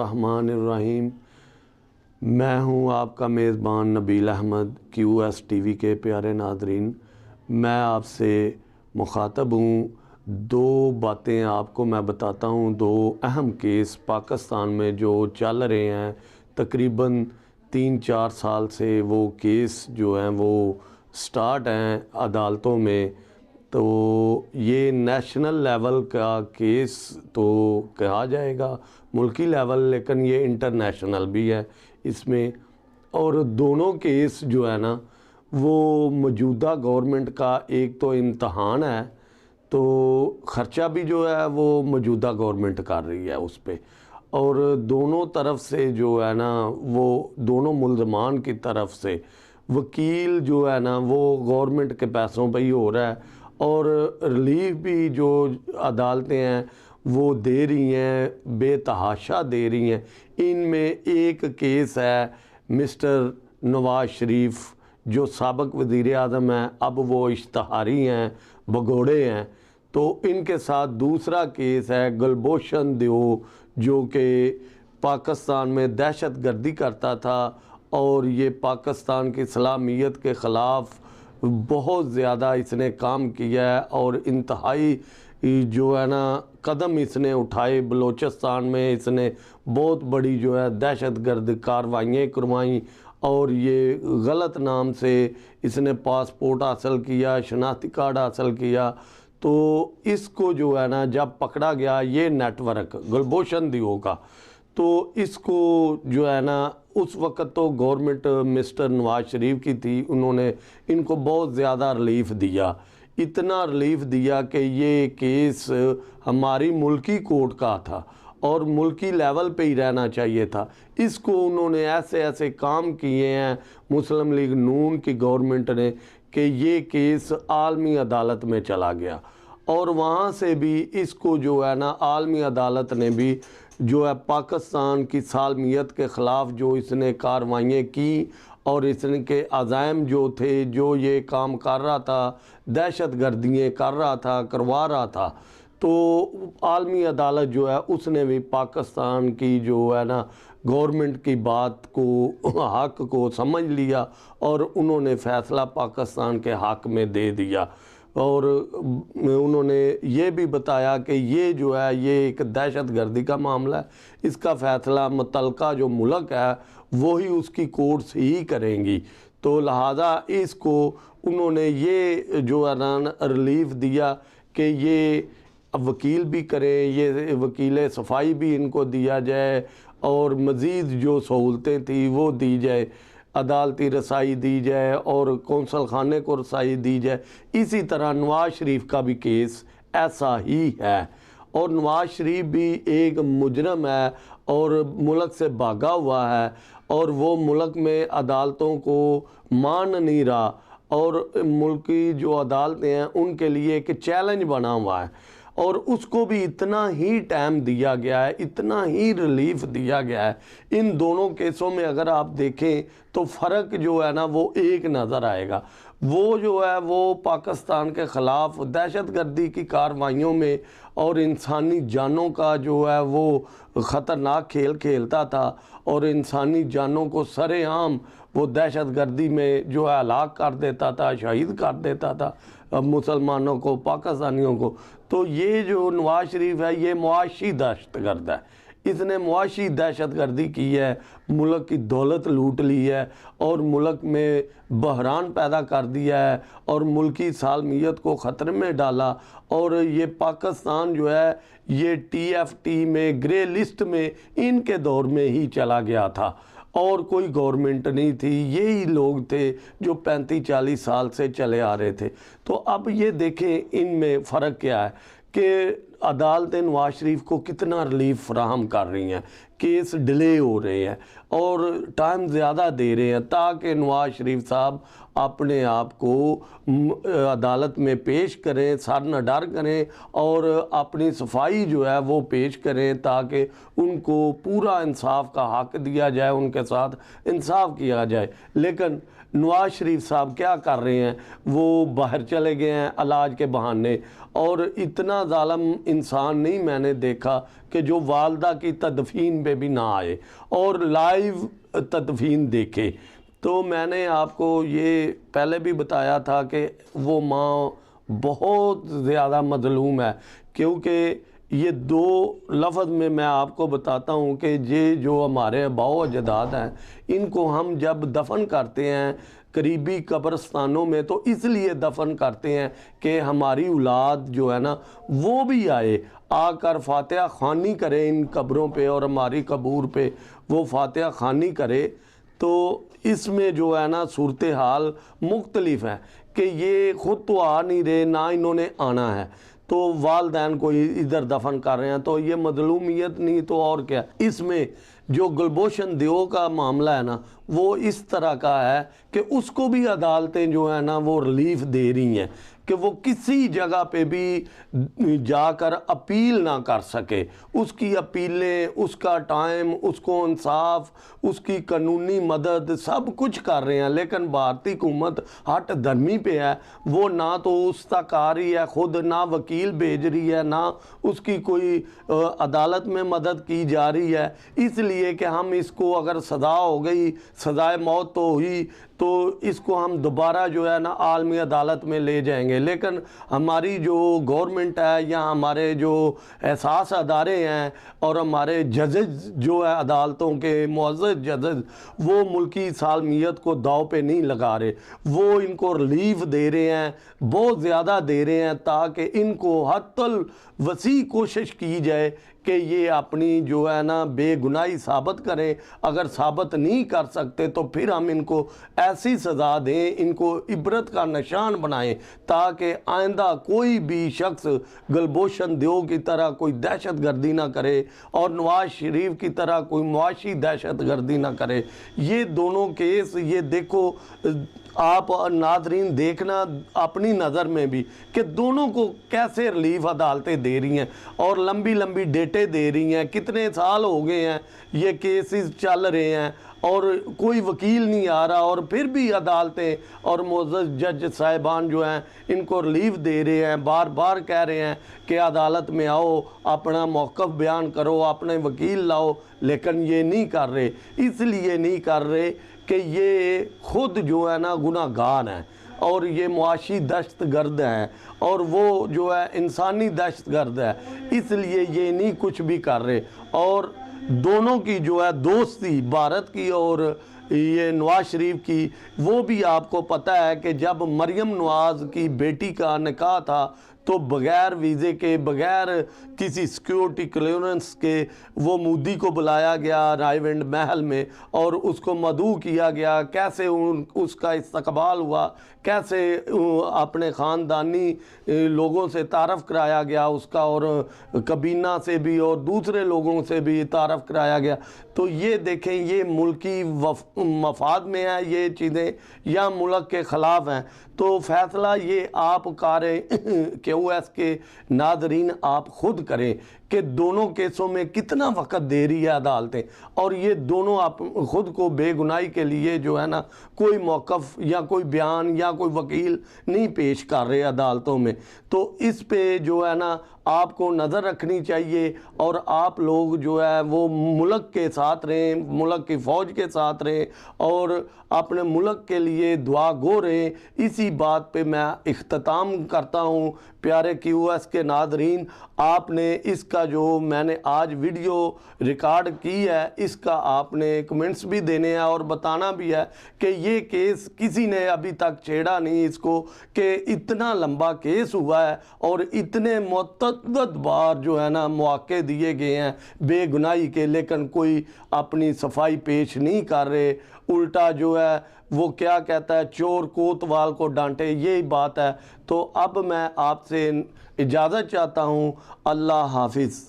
الرحمن الرحیم۔ میں ہوں آپ کا میزبان Nabeel Ahmed, Q S T V کے پیارے ناظرین۔ میں آپ سے مخاطب ہوں، دو باتیں آپ کو میں بتاتا ہوں، دو اہم کیس پاکستان میں جو چل رہے ہیں، تقریباً 3-4 سال سے وہ کیس جو ہیں وہ سٹارٹ ہیں عدالتوں میں۔ تو یہ نیشنل لیول کا کیس تو کہا جائے گا، ملکی لیول، لیکن یہ انٹرنیشنل بھی ہے اس میں۔ اور دونوں کیس جو ہے نا وہ موجودہ گورنمنٹ کا ایک تو امتحان ہے، تو خرچہ بھی جو ہے وہ موجودہ گورنمنٹ کر رہی ہے اس پہ، اور دونوں طرف سے جو ہے نا وہ دونوں ملزمان کی طرف سے وکیل جو ہے نا وہ گورنمنٹ کے پیسوں پہ ہی ہو رہا ہے، اور ریلیف بھی جو عدالتیں ہیں وہ دے رہی ہیں، بے تحاشا دے رہی ہیں۔ ان میں ایک کیس ہے مسٹر نواز شریف جو سابق وزیر اعظم ہیں، اب وہ اشتہاری ہیں، بگوڑے ہیں، تو ان کے ساتھ دوسرا کیس ہے گلبھوشن دیو جو کہ پاکستان میں دہشت گردی کرتا تھا، اور یہ پاکستان کی سالمیت کے خلاف بہت زیادہ اس نے کام کیا ہے، اور انتہائی جو ہے نا قدم اس نے اٹھائے۔ بلوچستان میں اس نے بہت بڑی جو ہے دہشت گرد کارروائیاں کروائیں، اور یہ غلط نام سے اس نے پاسپورٹ حاصل کیا، شناختی کارڈ حاصل کیا۔ تو اس کو جو ہے نا جب پکڑا گیا یہ نیٹ ورک گلبھوشن دیو کا، تو اس کو جو ہے نا اس وقت تو گورنمنٹ مسٹر نواز شریف کی تھی، انہوں نے ان کو بہت زیادہ ریلیف دیا، اتنا ریلیف دیا کہ یہ کیس ہماری ملکی کورٹ کا تھا اور ملکی لیول پہ ہی رہنا چاہیے تھا۔ اس کو انہوں نے ایسے کام کیے ہیں مسلم لیگ نون کی گورنمنٹ نے کہ یہ کیس عالمی عدالت میں چلا گیا، اور وہاں سے بھی اس کو جو ہے نا عالمی عدالت نے بھی جو ہے پاکستان کی سالمیت کے خلاف جو اس نے کارروائیاں کی، اور اس کے عزائم جو تھے، جو یہ کام کر رہا تھا، دہشت گردیاں کر رہا تھا، کروا رہا تھا، تو عالمی عدالت جو ہے اس نے بھی پاکستان کی جو ہے نا گورنمنٹ کی بات کو، حق کو سمجھ لیا، اور انہوں نے فیصلہ پاکستان کے حق میں دے دیا۔ اور انہوں نے یہ بھی بتایا کہ یہ جو ہے یہ ایک دہشت گردی کا معاملہ ہے، اس کا فیصلہ متعلقہ جو ملک ہے وہی اس کی کورٹس ہی کریں گی، تو لہٰذا اس کو انہوں نے یہ جو ہے نا ریلیف دیا کہ یہ وکیل بھی کریں، یہ وکیل صفائی بھی ان کو دیا جائے، اور مزید جو سہولتیں تھیں وہ دی جائے، عدالتی رسائی دی جائے، اور کونسل خانے کو رسائی دی جائے۔ اسی طرح نواز شریف کا بھی کیس ایسا ہی ہے، اور نواز شریف بھی ایک مجرم ہے اور ملک سے بھاگا ہوا ہے، اور وہ ملک میں عدالتوں کو مان نہیں رہا، اور ملکی جو عدالتیں ہیں ان کے لیے ایک چیلنج بنا ہوا ہے، اور اس کو بھی اتنا ہی ٹائم دیا گیا ہے، اتنا ہی ریلیف دیا گیا ہے۔ ان دونوں کیسوں میں اگر آپ دیکھیں تو فرق جو ہے نا وہ ایک نظر آئے گا، وہ جو ہے وہ پاکستان کے خلاف دہشت گردی کی کارروائیوں میں اور انسانی جانوں کا جو ہے وہ خطرناک کھیل کھیلتا تھا، اور انسانی جانوں کو سر عام وہ دہشت گردی میں جو ہے ہلاک کر دیتا تھا، شہید کر دیتا تھا مسلمانوں کو، پاکستانیوں کو۔ تو یہ جو نواز شریف ہے یہ معاشی دہشت گرد ہے، اس نے معاشی دہشت گردی کی ہے، ملک کی دولت لوٹ لی ہے، اور ملک میں بحران پیدا کر دیا ہے، اور ملکی سالمیت کو خطرے میں ڈالا، اور یہ پاکستان جو ہے یہ TFT میں گرے لسٹ میں ان کے دور میں ہی چلا گیا تھا، اور کوئی گورنمنٹ نہیں تھی، یہی لوگ تھے جو 35-40 سال سے چلے آ رہے تھے۔ تو اب یہ دیکھیں ان میں فرق کیا ہے کہ عدالتیں نواز شریف کو کتنا ریلیف فراہم کر رہی ہیں، کیس ڈیلے ہو رہے ہیں اور ٹائم زیادہ دے رہے ہیں تاکہ نواز شریف صاحب اپنے آپ کو عدالت میں پیش کریں، سر نہ ڈر کریں، اور اپنی صفائی جو ہے وہ پیش کریں تاکہ ان کو پورا انصاف کا حق دیا جائے، ان کے ساتھ انصاف کیا جائے۔ لیکن نواز شریف صاحب کیا کر رہے ہیں، وہ باہر چلے گئے ہیں علاج کے بہانے، اور اتنا ظالم انسان نہیں میں نے دیکھا کہ جو والدہ کی تدفین پہ بھی نہ آئے اور لائیو تدفین دیکھے۔ تو میں نے آپ کو یہ پہلے بھی بتایا تھا کہ وہ ماں بہت زیادہ مظلوم ہے، کیونکہ یہ دو لفظ میں آپ کو بتاتا ہوں کہ یہ جو ہمارے آباء و اجداد ہیں، ان کو ہم جب دفن کرتے ہیں قریبی قبرستانوں میں تو اس لیے دفن کرتے ہیں کہ ہماری اولاد جو ہے نا وہ بھی آئے، آ کر فاتحہ خوانی کرے ان قبروں پہ اور ہماری قبور پہ وہ فاتحہ خوانی کرے۔ تو اس میں جو ہے نا صورتحال مختلف ہے کہ یہ خود تو آ نہیں رہے، نہ انہوں نے آنا ہے، تو والدین کو ادھر دفن کر رہے ہیں، تو یہ مظلومیت نہیں تو اور کیا۔ اس میں جو گلبوشن دیو کا معاملہ ہے نا وہ اس طرح کا ہے کہ اس کو بھی عدالتیں جو ہیں نا وہ ریلیف دے رہی ہیں کہ وہ کسی جگہ پہ بھی جا کر اپیل نہ کر سکے، اس کی اپیلیں، اس کا ٹائم، اس کو انصاف، اس کی قانونی مدد سب کچھ کر رہے ہیں، لیکن بھارتی حکومت ہٹ دھرمی پہ ہے، وہ نہ تو اس تک آ رہی ہے خود، نہ وکیل بھیج رہی ہے، نہ اس کی کوئی عدالت میں مدد کی جا رہی ہے۔ اس لیے کہ ہم اس کو اگر سزا ہو گئی، سزائے موت تو ہوئی، تو اس کو ہم دوبارہ جو ہے نا عالمی عدالت میں لے جائیں گے، لیکن ہماری جو گورنمنٹ ہے یا ہمارے جو احساس ادارے ہیں اور ہمارے ججز جو ہے عدالتوں کے معزز ججز، وہ ملکی سالمیت کو داؤ پہ نہیں لگا رہے، وہ ان کو ریلیف دے رہے ہیں، بہت زیادہ دے رہے ہیں، تاکہ ان کو حتی الوسیع کوشش کی جائے کہ یہ اپنی جو ہے نا بے گناہی ثابت کریں۔ اگر ثابت نہیں کر سکتے تو پھر ہم ان کو ایسی سزا دیں، ان کو عبرت کا نشان بنائیں، تاکہ آئندہ کوئی بھی شخص گلبوشن دیو کی طرح کوئی دہشت گردی نہ کرے اور نواز شریف کی طرح کوئی معاشی دہشت گردی نہ کرے۔ یہ دونوں کیس، یہ دیکھو آپ ناظرین دیکھنا اپنی نظر میں بھی کہ دونوں کو کیسے ریلیف عدالتیں دے رہی ہیں اور لمبی لمبی ڈیٹیں دے رہی ہیں، کتنے سال ہو گئے ہیں یہ کیسز چل رہے ہیں اور کوئی وکیل نہیں آ رہا، اور پھر بھی عدالتیں اور معزز جج صاحبان جو ہیں ان کو ریلیف دے رہے ہیں، بار بار کہہ رہے ہیں کہ عدالت میں آؤ، اپنا موقف بیان کرو، اپنے وکیل لاؤ، لیکن یہ نہیں کر رہے۔ اس لیے نہیں کر رہے کہ یہ خود جو ہے نا گناہ گار ہیں اور یہ معاشی دہشت گرد ہیں اور وہ جو ہے انسانی دہشت گرد ہے، اس لیے یہ نہیں کچھ بھی کر رہے۔ اور دونوں کی جو ہے دوستی بھارت کی اور یہ نواز شریف کی، وہ بھی آپ کو پتہ ہے کہ جب مریم نواز کی بیٹی کا نکاح تھا تو بغیر ویزے کے، بغیر کسی سیکیورٹی کلیئرنس کے وہ مودی کو بلایا گیا رائے ونڈ محل میں اور اس کو مدعو کیا گیا، کیسے اس کا استقبال ہوا، کیسے اپنے خاندانی لوگوں سے تعارف کرایا گیا اس کا، اور کابینہ سے بھی اور دوسرے لوگوں سے بھی تعارف کرایا گیا۔ تو یہ دیکھیں یہ ملکی مفاد میں ہے یہ چیزیں یا ملک کے خلاف ہیں؟ تو فیصلہ یہ آپ کاریں QS کے ناظرین آپ خود کریں کہ دونوں کیسوں میں کتنا وقت دے رہی ہے عدالتیں، اور یہ دونوں خود کو بے گناہی کے لیے جو ہے نا کوئی موقف یا کوئی بیان یا کوئی وکیل نہیں پیش کر رہے عدالتوں میں۔ تو اس پہ جو ہے نا آپ کو نظر رکھنی چاہیے، اور آپ لوگ جو ہے وہ ملک کے ساتھ رہیں، ملک کی فوج کے ساتھ رہیں اور اپنے ملک کے لیے دعا گو رہیں۔ اسی بات پہ میں اختتام کرتا ہوں۔ پیارے QS کے ناظرین، آپ نے اس کا جو میں نے آج ویڈیو ریکارڈ کی ہے اس کا آپ نے کمنٹس بھی دینے ہیں اور بتانا بھی ہے کہ یہ کیس کسی نے ابھی تک چھیڑا نہیں اس کو، کہ اتنا لمبا کیس ہوا ہے اور اتنے متعدد بار جو ہے نا مواقع دیے گئے ہیں بے گناہی کے، لیکن کوئی اپنی صفائی پیش نہیں کر رہے، الٹا جو ہے وہ کیا کہتا ہے، چور کوتوال کو ڈانٹے، یہی بات ہے۔ تو اب میں آپ سے اجازت چاہتا ہوں، اللہ حافظ۔